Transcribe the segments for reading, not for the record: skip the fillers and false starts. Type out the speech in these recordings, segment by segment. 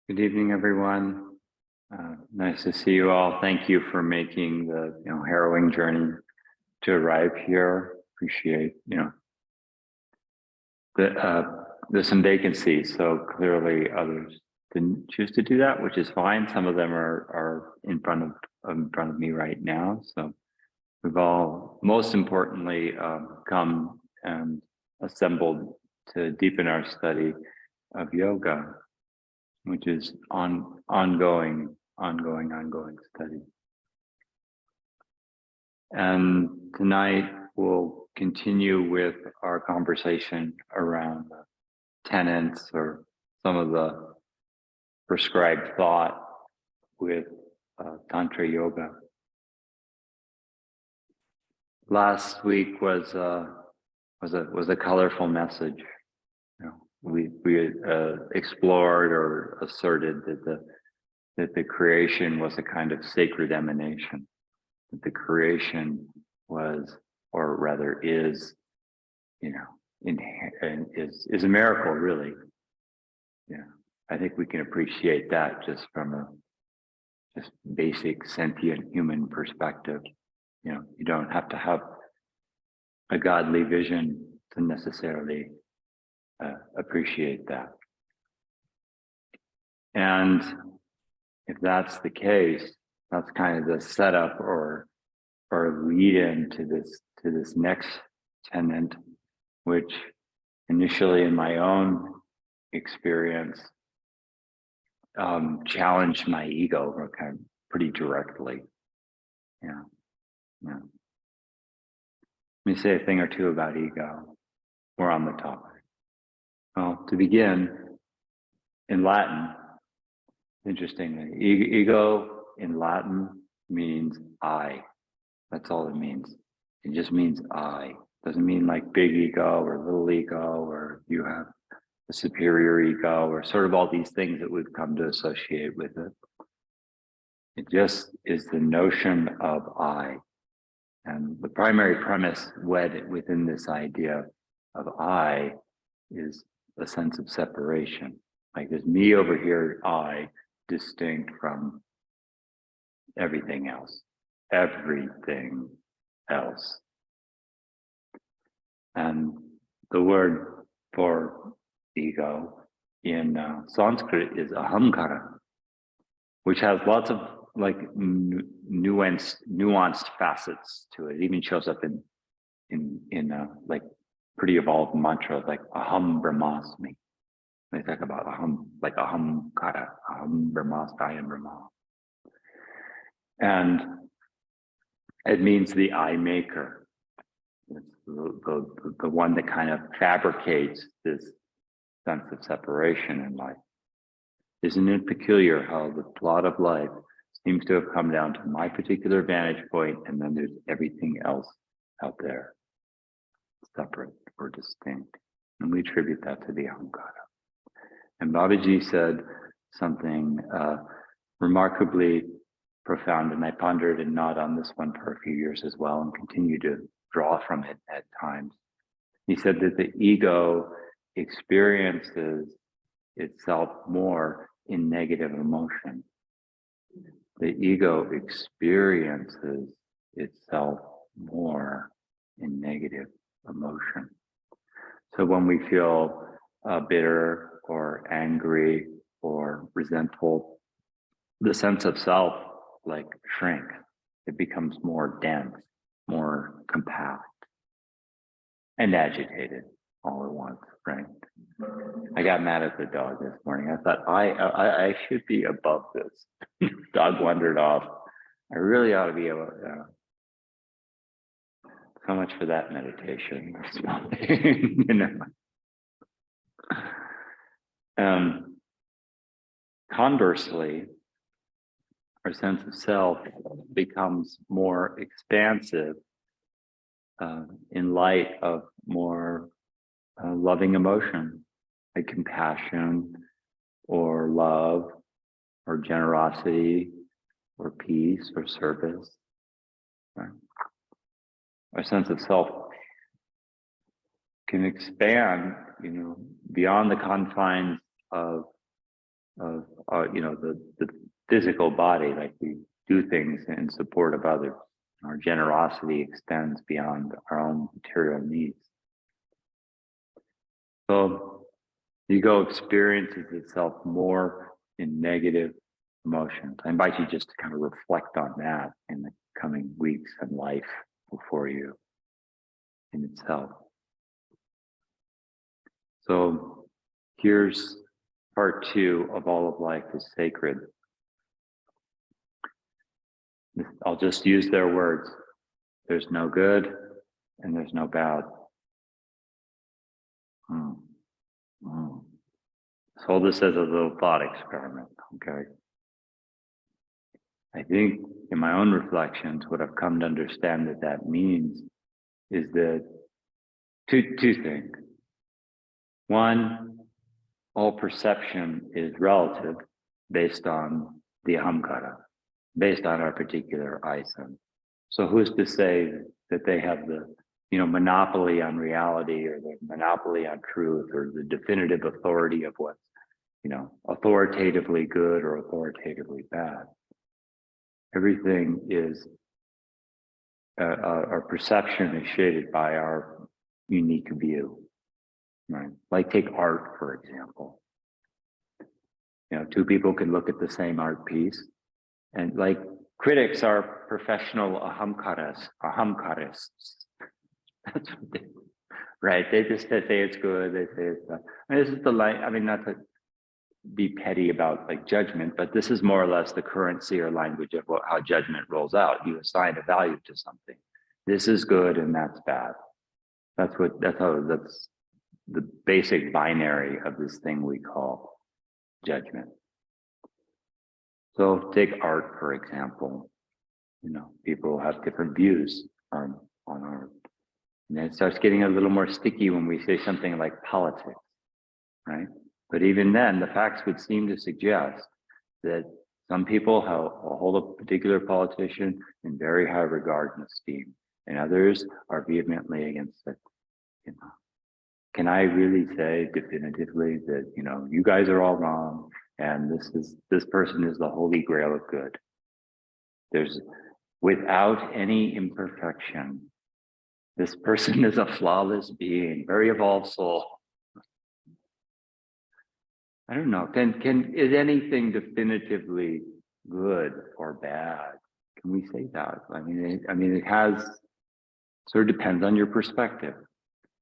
Good evening, everyone. Nice to see you all. Thank you for making the harrowing journey to arrive here. Appreciate there's some vacancy, so clearly others didn't choose to do that, which is fine. Some of them are in front of me right now. So we've all, most importantly, come and assembled to deepen our study of yoga, which is ongoing study. And tonight we'll continue with our conversation around the tenets or some of the prescribed thought with Contra Yoga. Last week was a colorful message. We explored or asserted that the creation was a kind of sacred emanation, that the creation was, or rather is, is a miracle, really. I think we can appreciate that just from a just basic sentient human perspective. You don't have to have a godly vision to necessarily appreciate that. And if that's the case, that's kind of the setup or lead in to this next tenet, which initially in my own experience challenged my ego kind of pretty directly. Let me say a thing or two about ego. We're on the topic. Well, to begin, in Latin, interestingly, ego in Latin means I. That's all it means. It just means I. It doesn't mean like big ego or little ego or you have a superior ego or sort of all these things that we've come to associate with it. It just is the notion of I. And the primary premise within this idea of I is a sense of separation. Like there's me over here, I, distinct from everything else. Everything else. And the word for ego in Sanskrit is Ahamkara, which has lots of like nuanced facets to it. It even shows up in like pretty evolved mantras like Aham Brahmasmi. They talk about Aham, like Ahamkara, Aham Brahmasmi, I am Brahma. And it means the I maker. It's the one that kind of fabricates this sense of separation in life. Isn't it peculiar how the plot of life seems to have come down to my particular vantage point, and then there's everything else out there, separate or distinct. And we attribute that to the Ahamkara. And Babaji said something remarkably profound, and I pondered and gnawed on this one for a few years as well and continue to draw from it at times. He said that the ego experiences itself more in negative emotion. The ego experiences itself more in negative emotion. So when we feel bitter or angry or resentful, the sense of self like shrinks. It becomes more dense, more compact, and agitated all at once, right? I got mad at the dog this morning. I thought I should be above this. Dog wandered off. I really ought to be able to, so much for that meditation. Conversely, our sense of self becomes more expansive in light of more loving emotion, like compassion or love or generosity or peace or service. Right? Our sense of self can expand, beyond the confines of the physical body, like we do things in support of others. Our generosity extends beyond our own material needs. So ego experiences itself more in negative emotions. I invite you just to kind of reflect on that in the coming weeks and life before you in itself. So here's part 2 of All of Life is Sacred. I'll just use their words. There's no good and there's no bad. Hold this as a little thought experiment, okay? I think in my own reflections, what I've come to understand that means is that two things. One, all perception is relative based on the Ahamkara, based on our particular I-sense. So who's to say that they have the monopoly on reality or the monopoly on truth or the definitive authority of what's authoritatively good or authoritatively bad? Everything is, our perception is shaded by our unique view, right? Like take art, for example. Two people can look at the same art piece and like critics are professional ahamkarists. That's what they, right? They just say it's good. They say it's not. This is the line. I mean, not to be petty about like judgment, but this is more or less the currency or language of how judgment rolls out. You assign a value to something. This is good and that's bad. That's the basic binary of this thing we call judgment. So take art, for example. People have different views on art. And it starts getting a little more sticky when we say something like politics, right? But even then, the facts would seem to suggest that some people hold a particular politician in very high regard and esteem, and others are vehemently against it. Can I really say definitively that you guys are all wrong, and this person is the holy grail of good? There's without any imperfection. This person is a flawless being, very evolved soul. I don't know. Is anything definitively good or bad? Can we say that? I mean, it has sort of depends on your perspective,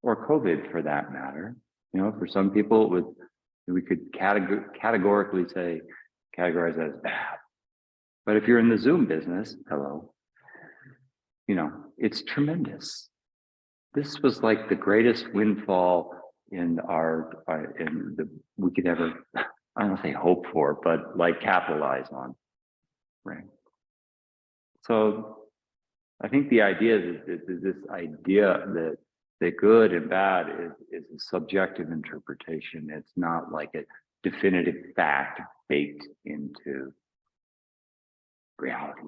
or COVID for that matter. For some people, we could categorically say categorize as bad. But if you're in the Zoom business, hello, it's tremendous. This was like the greatest windfall we could ever, I don't want to say hope for, but like capitalize on, right? So I think the idea is this idea that good and bad is a subjective interpretation. It's not like a definitive fact baked into reality.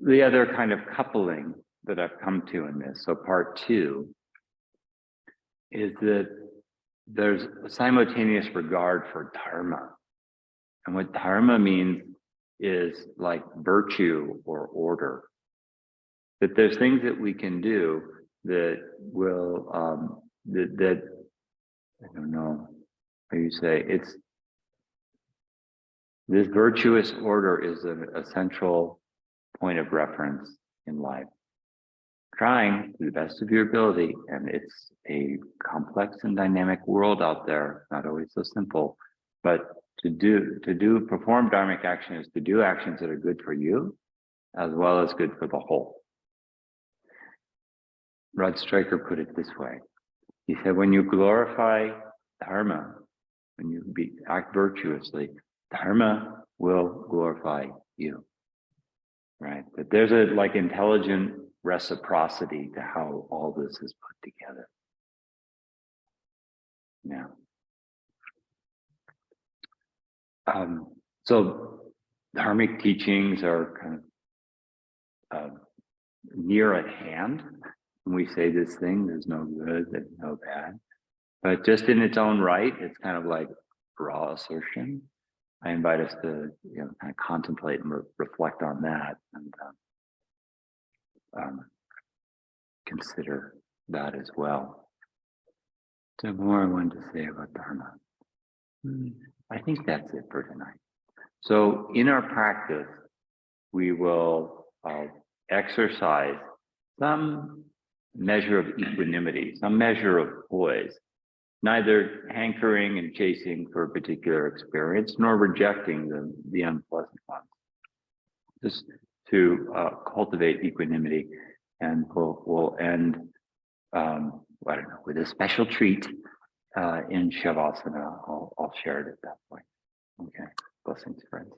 The other kind of coupling that I've come to in this, so part 2, is that there's a simultaneous regard for Dharma. And what Dharma means is like virtue or order. That there's things that we can do that will, that I don't know how you say, this virtuous order is an essential point of reference in life. Trying to the best of your ability, and it's a complex and dynamic world out there, not always so simple, but to perform dharmic action is to do actions that are good for you, as well as good for the whole. Rod Stryker put it this way. He said, when you glorify Dharma, when you act virtuously, Dharma will glorify you, right? That there's a like intelligent reciprocity to how all this is put together. Now, so dharmic teachings are kind of near at hand. When we say this thing, there's no good, there's no bad. But just in its own right, it's kind of like raw assertion. I invite us to, kind of contemplate and reflect on that, and consider that as well. So more I wanted to say about Dharma. I think that's it for tonight. So in our practice, we will exercise some measure of equanimity, some measure of poise, neither hankering and chasing for a particular experience, nor rejecting the unpleasant ones. Just to cultivate equanimity, and we'll end, I don't know, with a special treat in Shavasana. I'll share it at that point. Okay, blessings, friends.